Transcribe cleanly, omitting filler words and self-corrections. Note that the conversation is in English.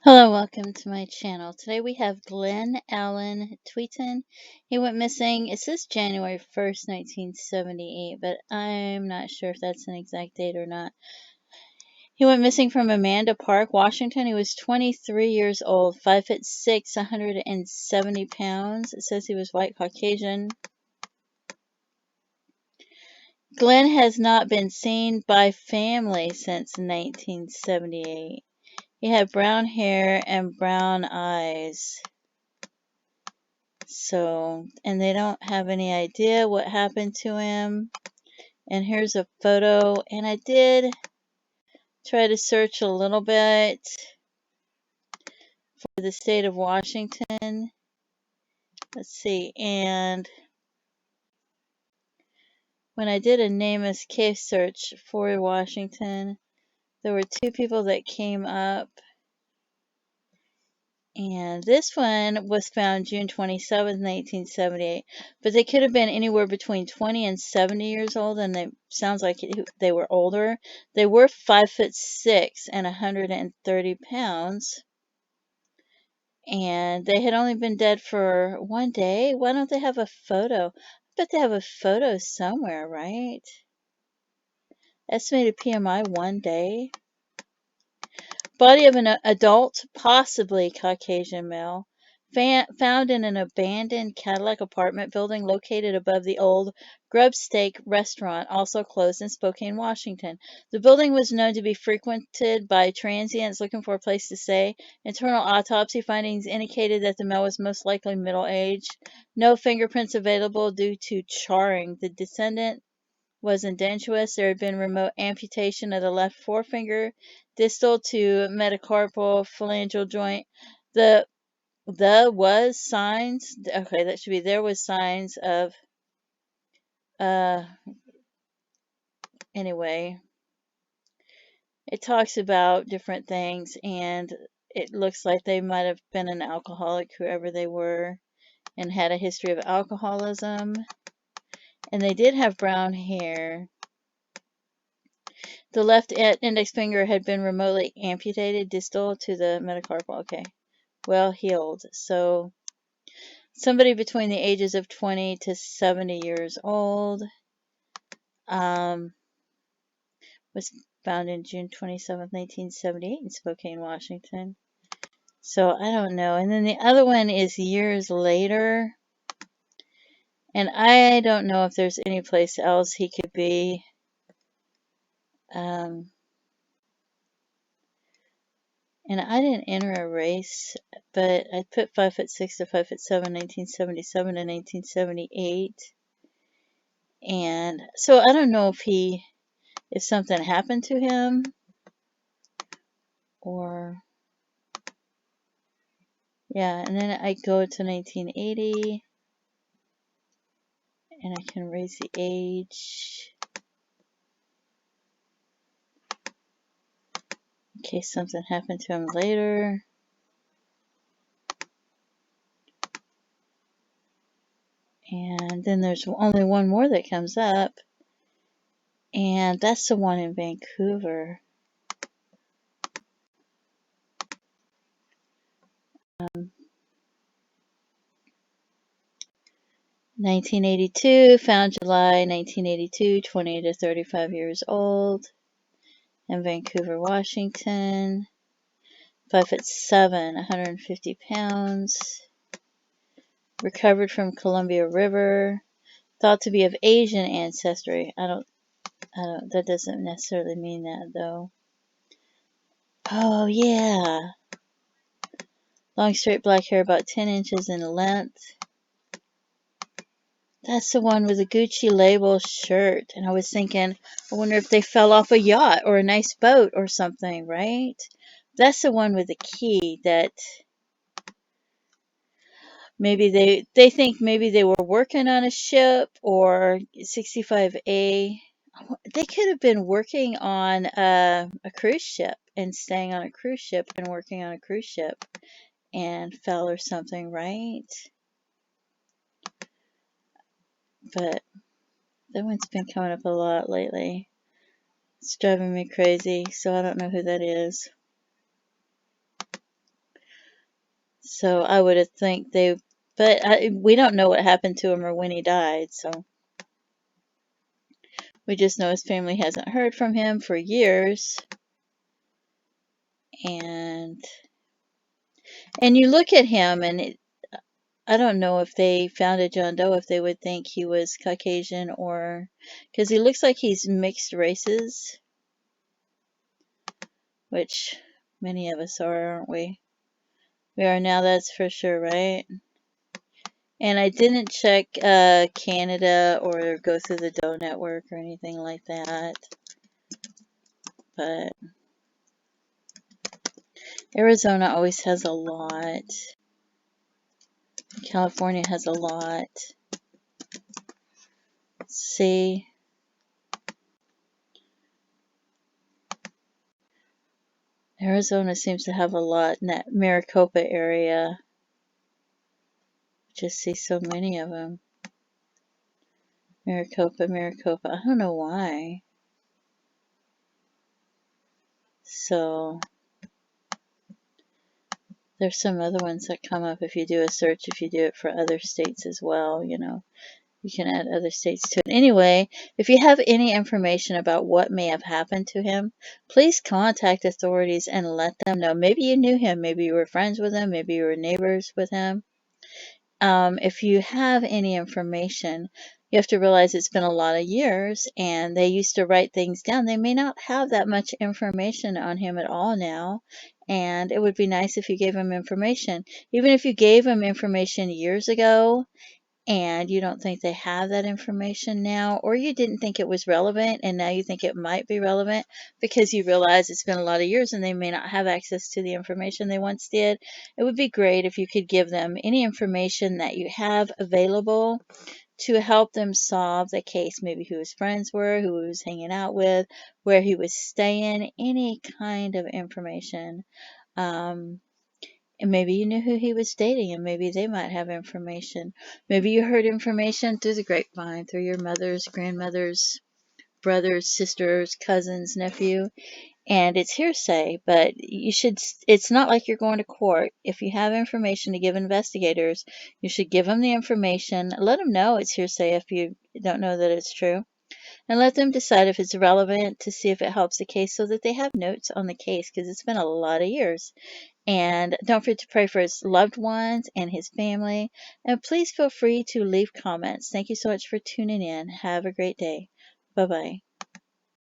Hello, welcome to my channel. Today we have Glenn Allen Tweten. He went missing, it says January 1st, 1978, but I'm not sure if that's an exact date or not. He went missing from Amanda Park, Washington. He was 23 years old, 5'6", 170 pounds. It says he was white Caucasian. Glenn has not been seen by family since 1978. He had brown hair and brown eyes. So, and they don't have any idea what happened to him. And here's a photo. And I did try to search a little bit for the state of Washington. Let's see. And when I did a name escape search for Washington, there were two people that came up. And this one was found June 27th, 1978. But they could have been anywhere between 20 and 70 years old, and it sounds like they were older. They were 5'6" and 130 pounds. And they had only been dead for one day. Why don't they have a photo? I bet they have a photo somewhere, right? Estimated PMI 1 day. Body of an adult, possibly Caucasian male, found in an abandoned Cadillac apartment building located above the old Grub Steak restaurant, also closed in Spokane, Washington. The building was known to be frequented by transients looking for a place to stay. Internal autopsy findings indicated that the male was most likely middle-aged. No fingerprints available due to charring. The descendant was indentuous. There had been remote amputation of the left forefinger, distal to metacarpal phalangeal joint. The was signs. Okay, that should be there was signs of. Anyway, it talks about different things, and it looks like they might have been an alcoholic, whoever they were, and had a history of alcoholism. And they did have brown hair. The left index finger had been remotely amputated distal to the metacarpal. Okay, well healed. So somebody between the ages of 20 to 70 years old was found in June 27th, 1978 in Spokane, Washington. So I don't know. And then the other one is years later. And I don't know if there's any place else he could be. And I didn't enter a race, but I put 5'6" to 5'7", 1977 to 1978. And so I don't know if something happened to him or, yeah. And then I go to 1980 and I can raise the age in case something happened to him later. And then there's only one more that comes up, and that's the one in Vancouver. 1982, found July 1982, 20 to 35 years old, in Vancouver, Washington. 5'7", 150 pounds. Recovered from Columbia River. Thought to be of Asian ancestry. That doesn't necessarily mean that, though. Oh, yeah. Long straight black hair, about 10 inches in length. That's the one with the Gucci label shirt. And I was thinking, I wonder if they fell off a yacht or a nice boat or something, right? That's the one with the key that maybe they think maybe they were working on a ship or 65A. They could have been working on a cruise ship and staying on a cruise ship and working on a cruise ship and fell or something, right? But that one's been coming up a lot lately. It's driving me crazy, so I don't know who that is. So I would have think they, but we don't know what happened to him or when he died. So we just know his family hasn't heard from him for years. And you look at him, and I don't know if they found a John Doe, if they would think he was Caucasian, or because he looks like he's mixed races, which many of us are, aren't we? We are now, that's for sure, right? And I didn't check Canada or go through the Doe network or anything like that. But Arizona always has a lot. California has a lot. Let's see. Arizona seems to have a lot in that Maricopa area. Just see so many of them. Maricopa, Maricopa. I don't know why. So there's some other ones that come up if you do a search, if you do it for other states as well, you know. You can add other states to it. Anyway, if you have any information about what may have happened to him, please contact authorities and let them know. Maybe you knew him. Maybe you were friends with him. Maybe you were neighbors with him. If you have any information, you have to realize it's been a lot of years and they used to write things down. They may not have that much information on him at all now. And it would be nice if you gave him information. Even if you gave him information years ago, and you don't think they have that information now, or you didn't think it was relevant and now you think it might be relevant because you realize it's been a lot of years and they may not have access to the information they once did, it would be great if you could give them any information that you have available to help them solve the case. Maybe who his friends were, who he was hanging out with, where he was staying, any kind of information. And maybe you knew who he was dating, and maybe they might have information. Maybe you heard information through the grapevine, through your mother's, grandmother's, brothers, sisters, cousins, nephew, and it's hearsay, but you should, it's not like you're going to court. If you have information to give investigators, you should give them the information. Let them know it's hearsay if you don't know that it's true. And let them decide if it's relevant to see if it helps the case so that they have notes on the case because it's been a lot of years. And don't forget to pray for his loved ones and his family. And please feel free to leave comments. Thank you so much for tuning in. Have a great day. Bye-bye.